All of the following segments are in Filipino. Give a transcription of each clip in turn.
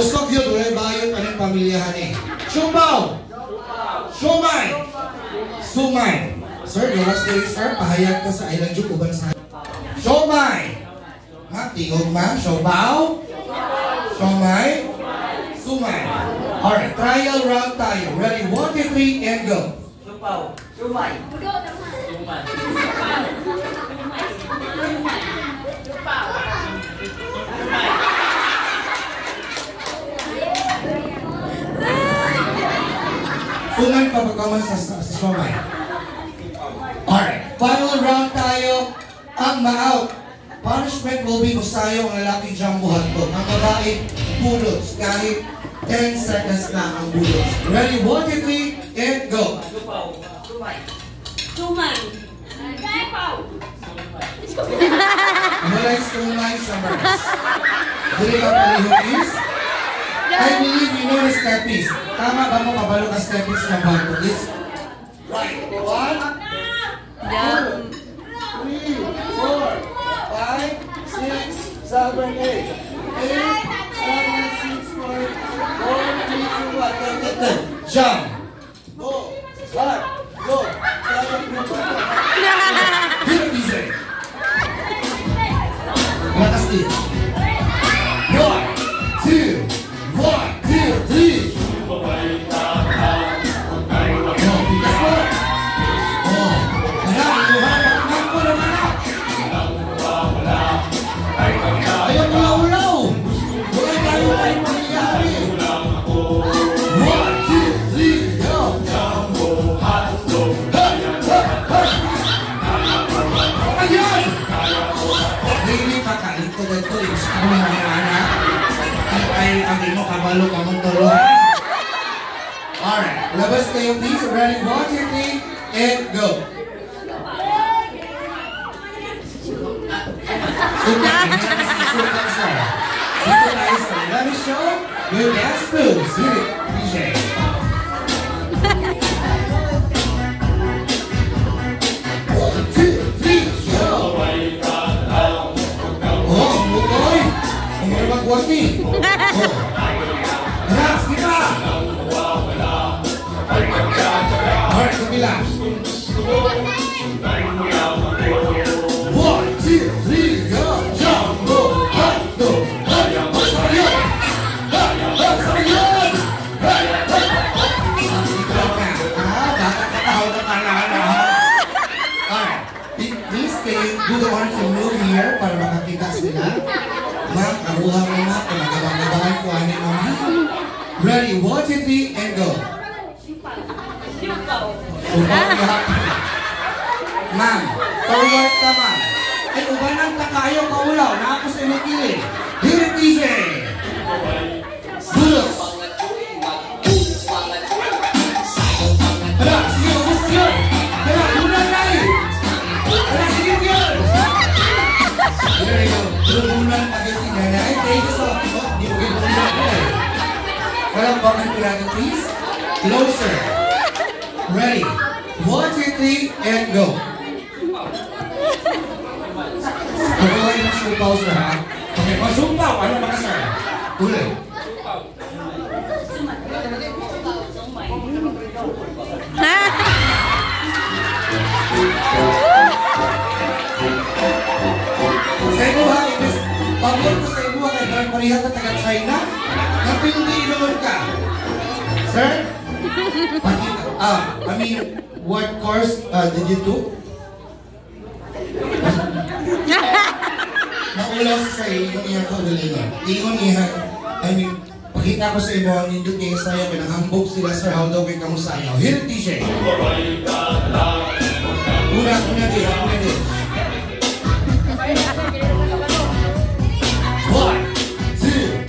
Usok yun, walay bayon pa rin pamilyahan eh. Siopaw! Siomay! Sumay! Sir, gawas kayo sir, pahayag ka sa Island Juke uban sa Siomay! Ha, tingog ma'am, siopaw? Siomay? Sumay. Alright, trial round tayo. Ready, 1, 2, 3, and go. Siopaw. Sumay. Sumay pa pagkaman sa siomay. Alright, final round tayo. Ang ma-out. Punishment will be musayo ang lalaki jumbo hotdog. Ang babae, bulots. Kahit 10 seconds na ang bulots. Ready, 1, 2, 3, and go. Siopaw. Sumay. Sumay. Siopaw. Mulay sumay sa verse. Dili ka palihugis. I believe you know the steppies. Tama ba mo kabalo ka steppies ng bago? It's right. 1, 2, 3, 4, 5, 6, 7, 8. 8, 7, 6, 5, 4, 3, 2, 1. Jump. Go. Start. Go. Here it is. Lakas din. 1, 2, 3. Ayaw ulaw-ulaw. Wala tayo ay mangyari. 1, 2, 3, go. Ayan! Hindi pa kalito dito. Ako na mga anak. Ay, ang imo kabalo ka mong tulungan. Alright, labas kayo please. Ready, 1, 2, 3, and go. Let me show your dance moves. Hit it, DJ. One, two, three, go. Oh, mukoy. Umay magwati. Oh. Relax, kita. Alright, kabila. 1, 2, 3, go. Jumbo, hotdo. Do the one to move here para makakita sila. Ma'am, aruha mo na. Pinagabang-gabangan ko ani ma'am. Ready, 1, 2, 3, and go. Ma'am, forward ka ma'am. Ay, ubanan ka kayo kaulaw. Naako sa imong kilid. Here it is eh. Bulos. Hala, sige, ubus yun. Hala, bulan na eh. Hala, sige yun. There you go. Bulan agad si nanay. Thank you so much. Di mo kayo bulan ko eh. Walang bakit natin, please. Closer. Ready. 1, 2, 3, and go. Pagkawin ng siopaw, sir, ha? Okay, siopaw. Ano ba ka, sir? Uli. Sa imo, ha? Pagod ko sa imo, kay Grand Parihat na taga-China. Napindi inuman ka. Sir? I mean, what course did you do? Naulaw sa iyo niya ko galingan. Ingon niya, I mean, pakita ko sa iyo ang nindot niya sayo, pinanghambog sila sir, how daw kayo kamusayaw. Here it is, DJ. Una din. 1, 2,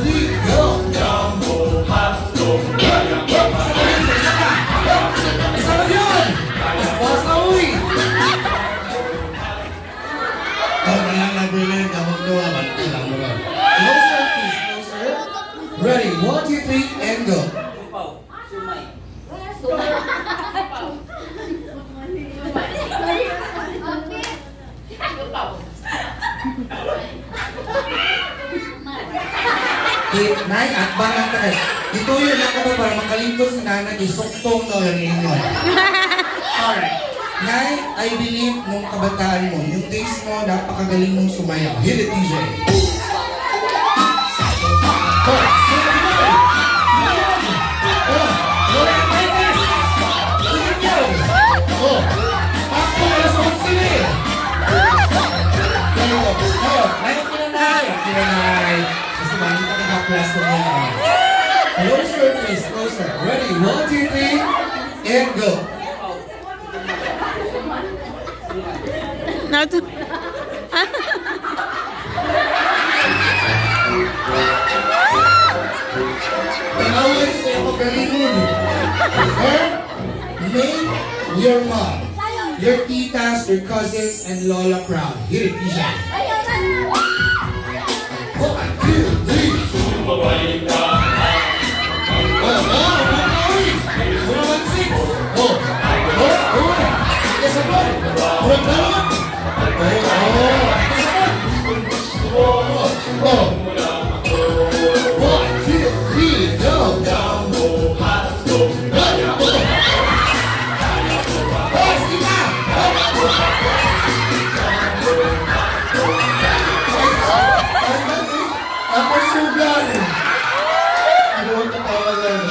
3, go! Nay, at bangang tayo. Ito yun ako ba para makalingkod sa nanay, isuktong na lang ingon. Alright. Nay, I believe nung kabataan mo, yung taste mo, napakagaling mong sumayaw. Hit it, DJ. Closer, please, closer. Ready? 1, 2, 3, and go. Now to. Always say ako galingon. Make your mom, your titas, your cousins, and Lola proud. Hit it, Isha. 1, 2, 3. Ako sugan. Ano ang katawagan?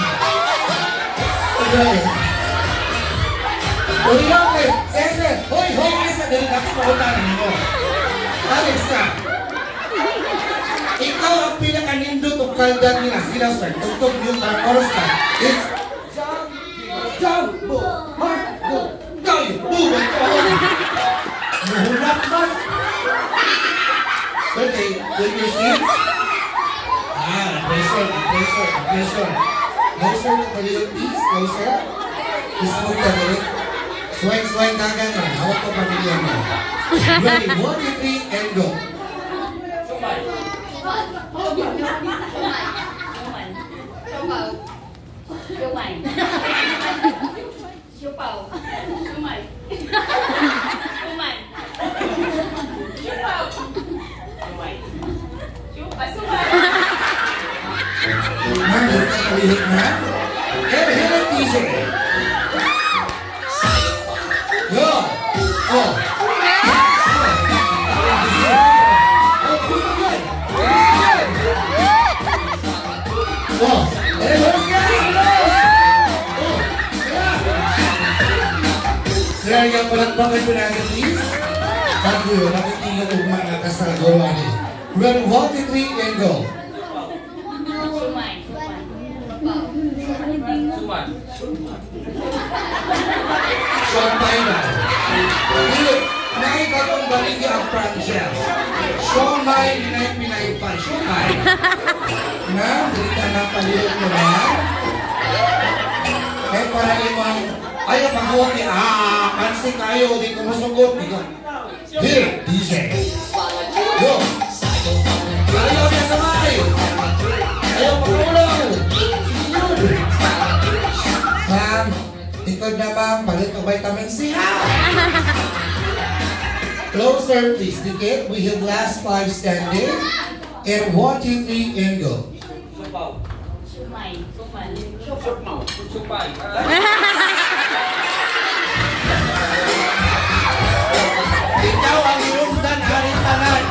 Okay. Uy, okay. Sese. Hoy, Alexa. Dali natin pakuntahan mo. Alexa. Ikaw ang pinaka-nindot o kaldan nila. Sige na, sir. Tugtog yung oras ka. It's Jumbo. Marco. Kayo. Buwan ko. Muhulak man. Okay. With your seats. Pressure. Closer to the little piece, closer. Ismog ka ulit. Swing, dagan na. Hawak ko pamilya mo. Ready, 1, 2, 3, and go. Nandun ka kalihit na. Hit it, DJ. Go. Oh. Sir, yung palagpakan ko natin, please. Bago yun, nakitingin ko mga kasagawa niya. Ready, 1, 2, 3, and go. Showmai na. Naik akong baligya ang franchise. Showmai, pinay pa. Showmai. Na, hindi ka na palihot mo na. Eh, para imang, ayaw pangawag ni, kansi kayo, di ko masugot. Here, DJ. Go. Ayaw na samay. Ayaw pangulaw. Sam, ikod na bang palit o vitamin C? Closer, please. Dikit. We have last 5 standing. And 1, 2, 3, and go. Ikaw ang ilumdan harintanan.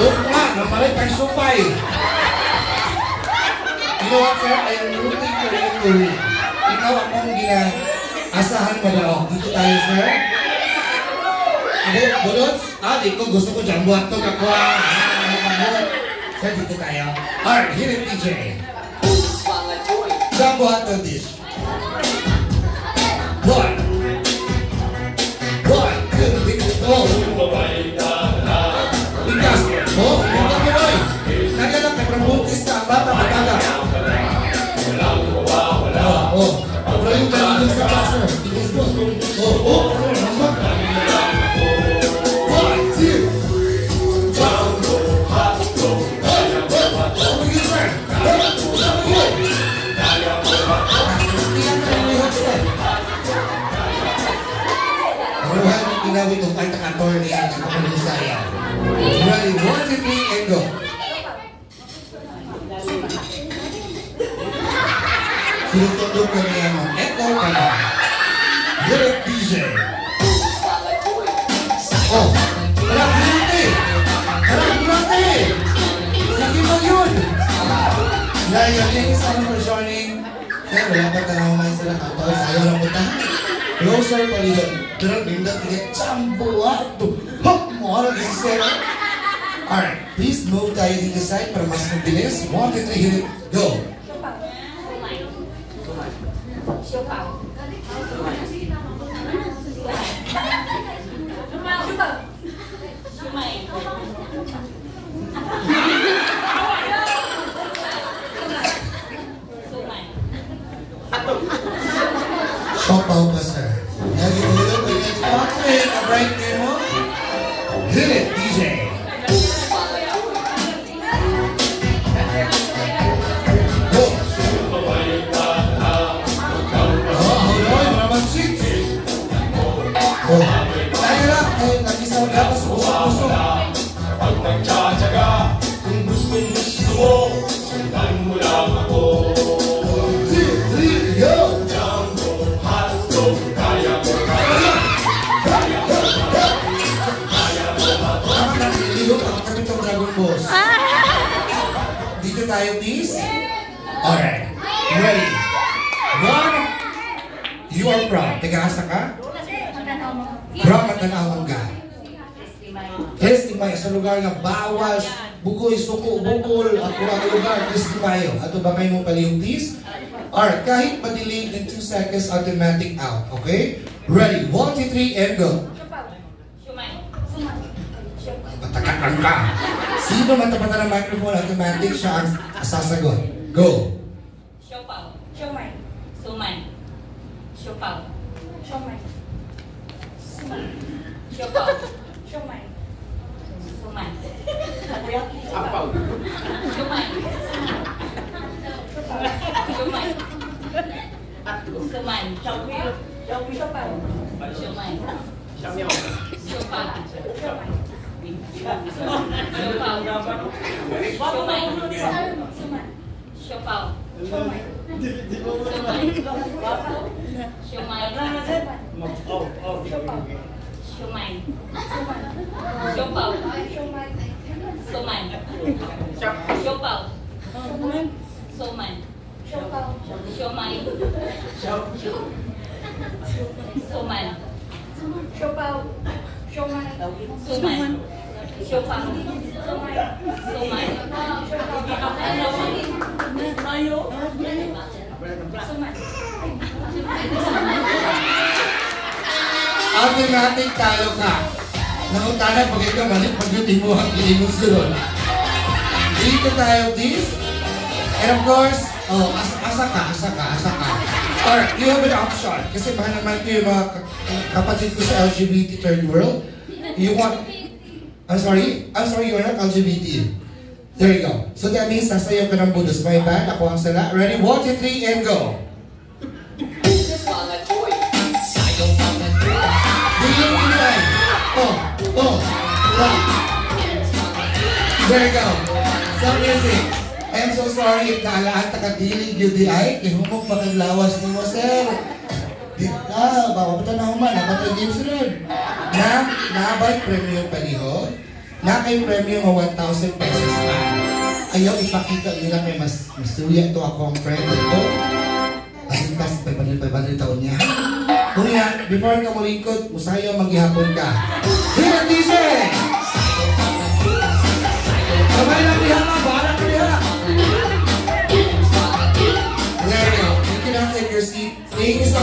Nga, napalit ang supay. You know what, sir? I am rooting for you to win. Ikaw akong asahan mo daw. Dito tayo, sir. Bulots? Di ko gusto ko dyan. Buhat to kakwa. Sir, dito tayo. Alright, hit it, DJ. Saan buhat to dish? 1, 2, 3, go! Bigas! Oh, hindi mo boy! Nagalang ka, prabuntis ka, ang bata, magaga. Oh, pero yung kalibig sa kaso. Bigas mo. Oh, naman. 1, 2, Maruhan yung tinawid ng kahit nakatorn. 3, and go. Sinusundok ka niya mo. Echo ka na. Direct DJ. Oh, harap bulate. Harap bulate. Sige mo yun. Dahil yung isa for joining. Kaya wala pa tanong may sila kapag sayo lang punta. Closer pa dito. Pero pindat niya chambuato. Hop! Mukha na sila. Alright, please move tayo dito side para mas mabilis. 1, 2, 3, hit it. Go! Siopaw pa, sir. Lagi mo yun, pwede natin right game mo. Hit it, DJ. Go! Hold on, naman six. Go. Kaya lang, nag-isang dapat sa puso-puso. Kapag nagtsatsaga, kung gusto mo, sundan mo lang ako. 2, 3, go! Dito tayo, please. Alright. Ready. 1. You are from. Taga-asa ka? From Matanawang ka. Testimayo. Sa lugar nga bawas, bukoy, suko, bukol, ako ang lugar, Testimayo. Ato ba kayo mong palihog, please? Alright. Kahit madilim in 2 seconds, automatic out. Okay? Ready. 1, 2, 3, and go. Matakaan ka. Sino matapatan ng microphone, automatic siya ang sasagot. Go! Siopaw. Sumay. Siopaw. Sumay. Siopaw. Sumay. Apaw. Sumay. Sumay. Siopaw. Sumay. Siyamyaw. Siopaw. Siopaw. Automatic talo ka. Nauntanan pag ikaw balik pag-duty mo ang ilimong sunod. Dito tayo, please. And of course, asa ka. Alright, you have an option. Kasi mahal naman ko yung mga kapatid ko sa LGBT third world. You want... I'm sorry, you are not LGBT. There you go. So that means sasayaw ka ng budos. My bad, ako ang sala. Ready? 1, 2, 3, and go! There you go. So music. I'm so sorry if naalaan takadilig yun di ay. Ihumog makaglawas ni mo, sir. Di ka, bawa pa na human. Napatay games rin. Naabay premium palihog. Na kay premium o 1,000 pesos pa. Ayaw ipakita nila may mas suya to ako ang friend ko. Pasintas, 500 taon niya. Kuya, before ka malikot, musayo maghihapon ka. Here, DJ! Sabay lang diha ka, bahala ka diha! There you go. You can now take your seat. Thank you so much.